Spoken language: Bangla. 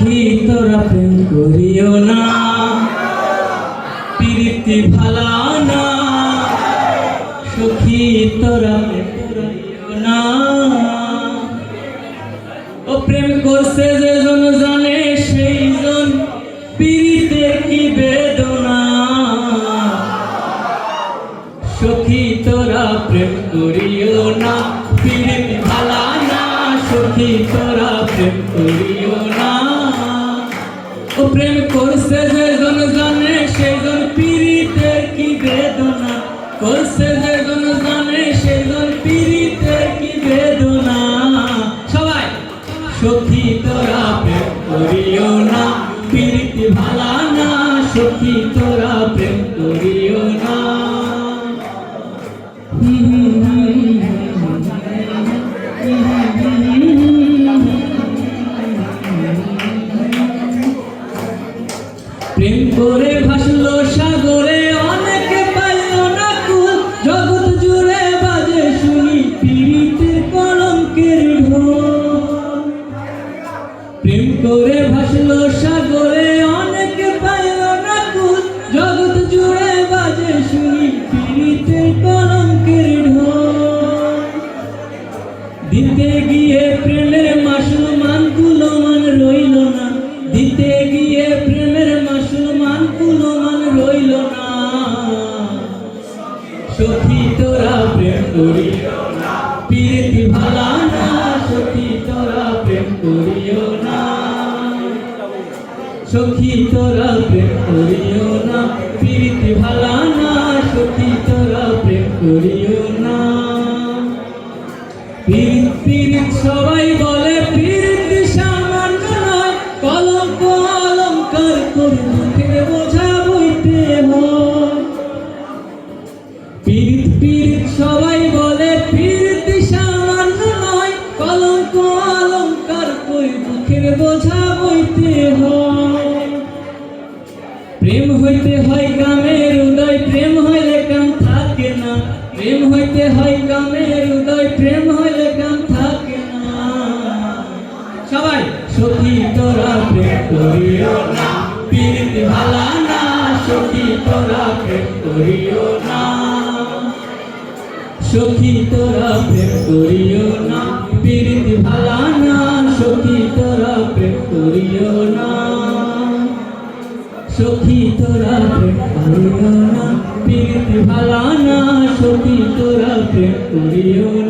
সখী তোরা প্রেম করিও না, প্রীতি ভালা না, সখী তোরা প্রেম করিও না। ও প্রেম করছে যে জন জানে সেই জন প্রীতে কি বেদনা, সখী তোরা প্রেম করিও না, প্রীতি ভালা না, সখী তোরা প্রেম করিও না। ও প্রেম করছে যে জন জানে সেই জন প্রীতে কি বেদনা, করছে যে জন জানে সেই জন প্রীতে কি বেদনা। সবাই সখী তোরা প্রেম করিও না, প্রীতি ভালা না, সখী তোরা প্রেম করিও না। প্রেম করে ভাসলো সাগরে অনেকে পাইল না কুল, জগৎ জুড়ে বাজে শুনি পীড়িতের কলঙ্কের ঢোল। প্রেম করে ভাসলো সাগরে অনেকে পাইল না কুল, জগৎ জুড়ে বাজে শুনি পীড়িতের কলঙ্কের ঢোল। দিতে গিয়ে প্রেমের মাসুল মান কুলমান রইল না, দিতে গিয়ে প্রেমের মাসুল মান কুলমান রইল না। সখী তোরা প্রেম করিও না, প্রীতি ভালা না, সখী তোরা প্রেম করিও না। সখী তোরা প্রেম করিও না, প্রীতি ভালা না, সখী তোরা প্রেম করিও না। পীড়িত পীড়িত সবাই বলে পীড়িত সামান্য নয়, কলঙ্ক অলঙ্কার করে দুঃখের বোঝা বইতে হয়। পীড়িত পীড়িত সবাই বলে পীড়িত সামান্য নয়, কলঙ্ক অলঙ্কার করে দুঃখের বোঝা বইতে হয়। প্রেম হইতে হয় কামের উদয়, প্রেম হইলে কাম থাকে না, প্রেম হইতে হয় কামের উদয়, প্রেম হইলে কাম থাকে না। সবাই সখী তোরা প্রেম করিও না, প্রীতি ভালা না, সখী তোরা প্রেম করিও না। সখী তোরা প্রেম করিও না, প্রীতি ভালা না, সখী তোরা প্রেম করিও না। সখী তোরা প্রেম করিও না, প্রীতি ভালা না, সখী তোরা প্রেম করিও না।